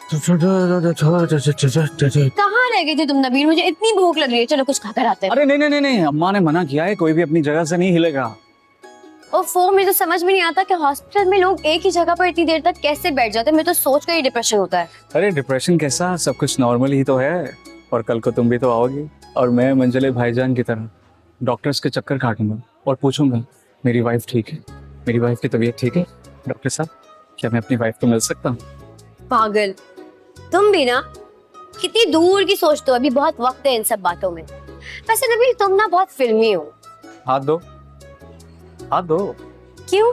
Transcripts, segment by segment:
कहाँ रह गए थे तुम नबील? मुझे इतनी भूख लग रही है, चलो कुछ खाकर आते हैं। अरे नहीं नहीं नहीं नहीं, अम्मा ने मना किया है, कोई भी अपनी जगह से नहीं हिलेगा। और मुझे तो समझ में नहीं आता कि हॉस्पिटल में लोग एक ही जगह पर इतनी देर तक कैसे बैठ जाते हैं। मैं तो सोच कर ही डिप्रेशन होता है। अरे डिप्रेशन कैसा, सब कुछ नॉर्मल ही तो है। और कल को तुम भी तो आओगी और मैं मंजले भाईजान की तरह डॉक्टर्स के चक्कर काटूंगा और पूछूंगा मेरी वाइफ ठीक है, मेरी वाइफ की तबीयत ठीक है, डॉक्टर साहब क्या मैं अपनी वाइफ को मिल सकता हूँ? पागल, तुम भी ना कितनी दूर की सोचते हो। अभी बहुत वक्त है इन सब बातों में। वैसे नबील तुम ना बहुत फिल्मी हो। हाथ दो, हाथ दो। क्यों?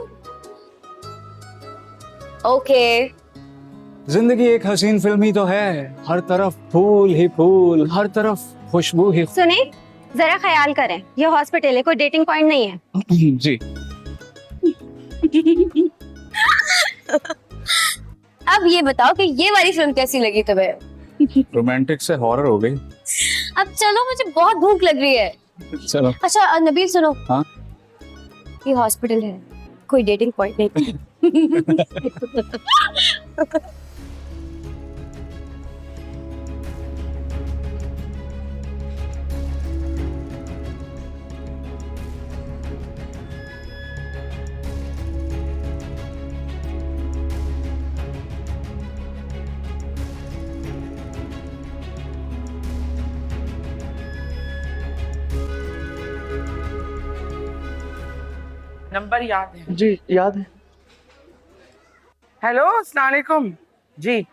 ओके। जिंदगी एक हसीन फिल्म ही तो है, हर तरफ फूल ही फूल, हर तरफ खुशबू ही। सुने, जरा ख्याल करें, ये हॉस्पिटल है, कोई डेटिंग पॉइंट नहीं है। जी। अब ये बताओ कि ये वाली फिल्म कैसी लगी तुम्हें? रोमांटिक से हॉरर हो गई। अब चलो, मुझे बहुत भूख लग रही है। चलो। अच्छा नबील सुनो। हाँ? ये हॉस्पिटल है, कोई डेटिंग पॉइंट नहीं। नंबर याद है? जी याद है। हेलो, अस्सलाम वालेकुम जी।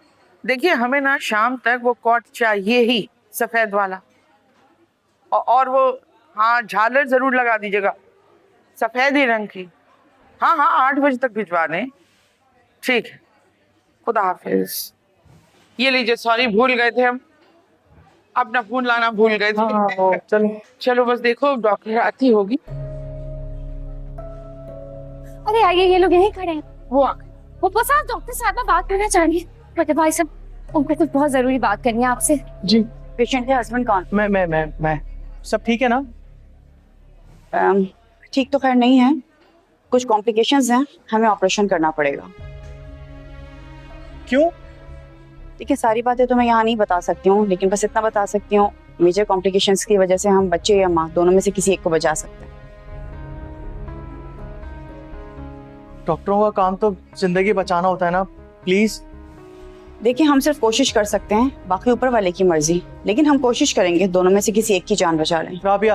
देखिए हमें ना शाम तक वो कॉट चाहिए ही, सफेद वाला। और वो हाँ झालर जरूर लगा दीजिएगा, सफेद ही रंग की। हाँ हाँ 8 बजे तक भिजवा दें। ठीक है, खुदा हाफिज। ये लीजिए, सॉरी भूल गए थे हम, अपना फोन लाना भूल गए थे। हाँ, चलो चलो बस देखो डॉक्टर आती होगी। अरे आइए, ये लोग यहीं खड़े हैं। वो आ गए। वो बस आप डॉक्टर साहब में बात करना चाहेंगे। बड़े भाई साहब, उनको तो बहुत जरूरी बात करनी है आपसे। जी। पेशेंट के हस्बैंड कौन? मैं सब ठीक है ना? ठीक तो खैर नहीं है, कुछ कॉम्प्लिकेशंस हैं, हमें ऑपरेशन करना पड़ेगा। क्यों? देखिए सारी बातें तो मैं यहाँ नहीं बता सकती हूँ, लेकिन बस इतना बता सकती हूँ, मेजर कॉम्प्लिकेशंस की वजह से हम बच्चे या माँ दोनों में से किसी एक को बचा सकते हैं। डॉक्टरों का काम तो जिंदगी बचाना होता है ना, प्लीज। देखिए हम सिर्फ कोशिश कर सकते हैं, बाकी ऊपर वाले की मर्जी, लेकिन हम कोशिश करेंगे दोनों में से किसी एक की जान बचा लें। राबिया,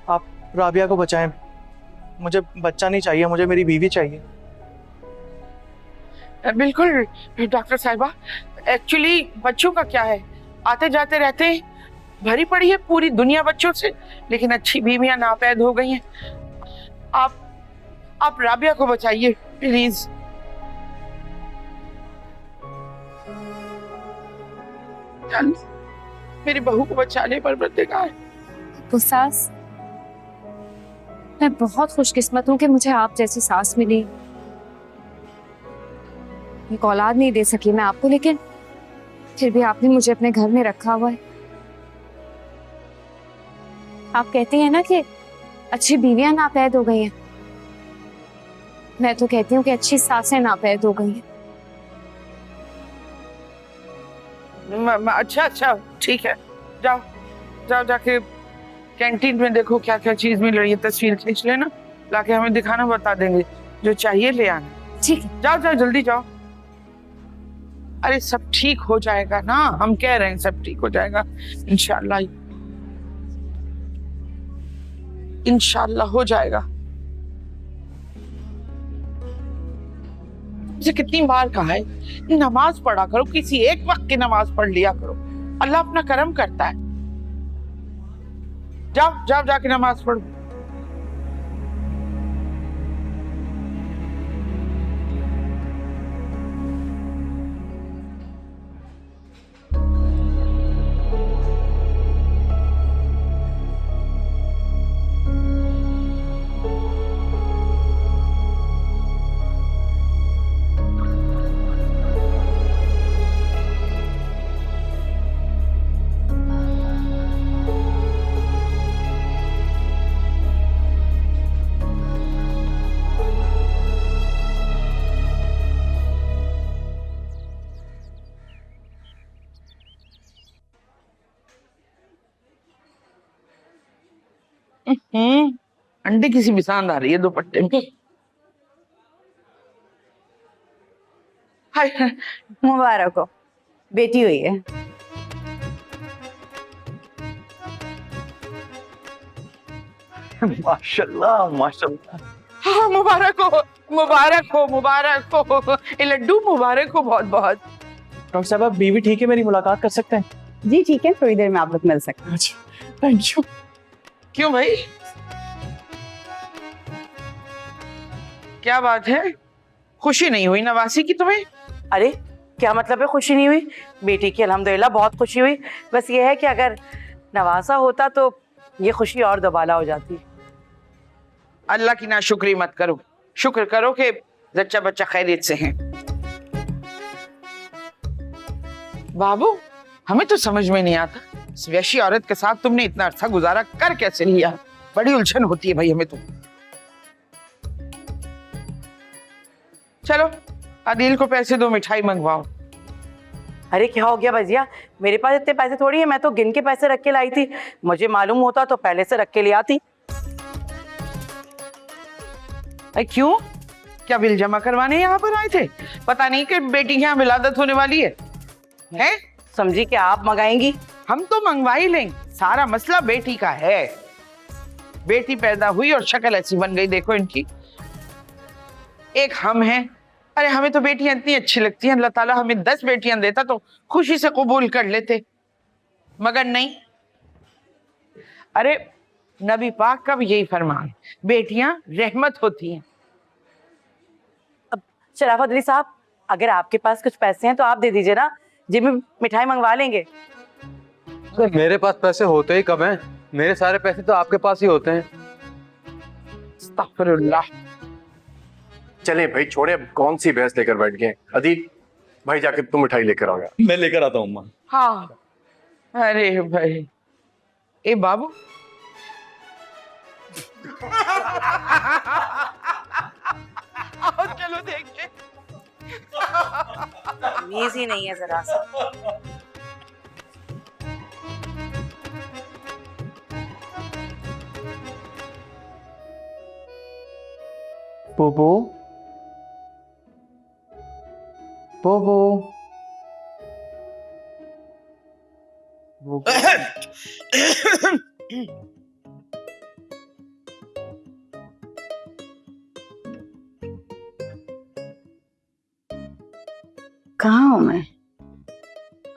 आप राबिया को बचाएं। मुझे बच्चा नहीं चाहिए, मुझे मेरी बीवी चाहिए। बिल्कुल डॉक्टर साहिबा, एक्चुअली बच्चों का क्या है, आते जाते रहते हैं, भरी पड़ी है पूरी दुनिया बच्चों से, लेकिन अच्छी बीवियां नापैद हो गई हैं। आप राबिया को बचाइए प्लीज। मेरी बहू को बचाने पर बरदिगार। तो सास, मैं बहुत खुशकिस्मत हूँ कि मुझे आप जैसी सास मिली। एक औलाद नहीं दे सकी मैं आपको, लेकिन फिर भी आपने मुझे अपने घर में रखा हुआ है। आप कहती हैं ना कि अच्छी बीवियां नापैद हो गई हैं, मैं तो कहती हूँ कि अच्छी सासें नापैद हो गई हैं। अच्छा ठीक है, जाओ जाओ जाके कैंटीन में देखो क्या क्या चीज मिल रही है, तस्वीर खींच लेना, लाके हमें दिखाना, बता देंगे, जो चाहिए ले आना। ठीक है, जाओ जाओ जल्दी जाओ। अरे सब ठीक हो जाएगा ना, हम कह रहे हैं सब ठीक हो जाएगा इंशाल्लाह, इंशाल्लाह हो जाएगा। मुझे कितनी बार कहा है, नमाज पढ़ा करो, किसी एक वक्त की नमाज पढ़ लिया करो, अल्लाह अपना करम करता है। जाओ जाओ जाके नमाज पढ़ो। अंडे किसी भी सांद आ रही है दुपट्टे में। हाय हाय, मुबारक हो, बेटी हुई है। माशाल्लाह माशाल्लाह। हाँ मुबारक हो, मुबारक हो, मुबारक हो। ये लड्डू मुबारक हो बहुत बहुत। डॉक्टर साहब आप बीवी ठीक है, मेरी मुलाकात कर सकते हैं? जी ठीक है, थोड़ी देर में आप लोग मिल सकते हैं। अच्छा थैंक यू। क्यों भाई, क्या बात है? खुशी नहीं हुई नवासी की तुम्हें? अरे क्या मतलब है खुशी नहीं हुई? बेटी की अल्हम्दुलिल्लाह बहुत खुशी हुई। बस ये है कि अगर नवासा होता तो ये खुशी और दोबाला हो जाती। अल्लाह की नाशुक्री मत करो, शुक्र करो कि जच्चा बच्चा खैरियत से हैं। बाबू हमें तो समझ में नहीं आता, इस वैशी औरत के साथ तुमने इतना अर्सा गुजारा कर कैसे लिया? बड़ी उलझन होती है भाई हमें तो। चलो आदिल को पैसे दो, मिठाई मंगवाओ। अरे क्या हो गया भजिया, मेरे पास इतने पैसे थोड़ी है, मैं तो गिन के पैसे रख के लाई थी। मुझे मालूम होता तो पहले से रख के ले आती। अरे क्यों, क्या बिल जमा करवाने यहाँ पर आए थे? पता नहीं कि बेटी के यहाँ विलादत होने वाली है, हैं? समझी कि आप मंगाएंगी? हम तो मंगवा ही लेंगे, सारा मसला बेटी का है। बेटी पैदा हुई और शक्ल ऐसी बन गई, देखो इनकी। एक हम हैं, अरे हमें तो बेटियां इतनी अच्छी लगती हैं, अल्लाह ताला हमें 10 बेटियां देता तो खुशी से कबूल कर लेते, मगर नहीं। अरे नबी पाक का भी यही फरमान, बेटियां रहमत होती हैं। अब शराफत अली साहब, अगर आपके पास कुछ पैसे हैं तो आप दे दीजिए ना, जी में मिठाई मंगवा लेंगे। मेरे पास पैसे होते ही कम हैं, मेरे सारे पैसे तो आपके पास ही होते हैं। अस्तगफिरुल्लाह। चले भाई छोड़े, अब कौन सी बहस लेकर बैठ गए। अदील भाई जाके तुम मिठाई लेकर आओगे। मैं लेकर आता हूँ अम्मा। हाँ अरे भाई, ए बाबू आओ चलो देखिए। तमीज ही नहीं है जरा सा। बोबो बोबो बोबो। कहाँ हूँ मैं?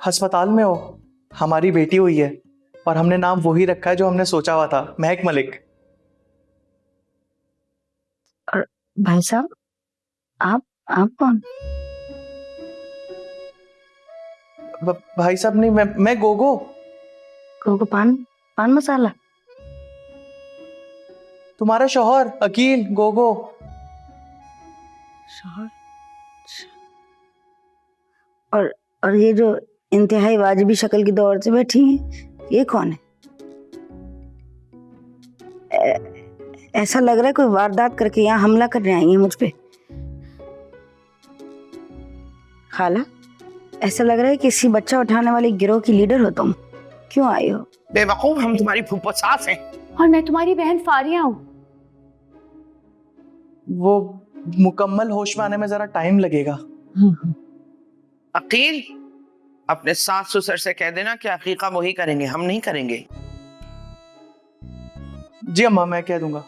अस्पताल में हो, हमारी बेटी हुई है और हमने नाम वही रखा है जो हमने सोचा हुआ था, महक मलिक। भाई साहब, आप कौन? भाई साहब नहीं, मैं गोगो। गोगो पान मसाला? तुम्हारा शौहर अकील गोगो। शौहर? और ये जो इंतहाई वाजिबी शक्ल की दौर से बैठी है, ये कौन है? ऐसा लग रहा है कोई वारदात करके यहाँ हमला करने आई है मुझ पे। खाला, ऐसा लग रहा है किसी बच्चा उठाने वाले गिरोह की लीडर हो तुम। क्यों आई हो? बेवकूफ, हम तुम्हारी फूफो सास हैं। और मैं तुम्हारी बहन फारिया हूँ। वो मुकम्मल होश में आने में जरा टाइम लगेगा। अकील, अपने सास ससुर से कह देना कि अकीका वही करेंगे, हम नहीं करेंगे। जी अम्मा, मैं कह दूंगा।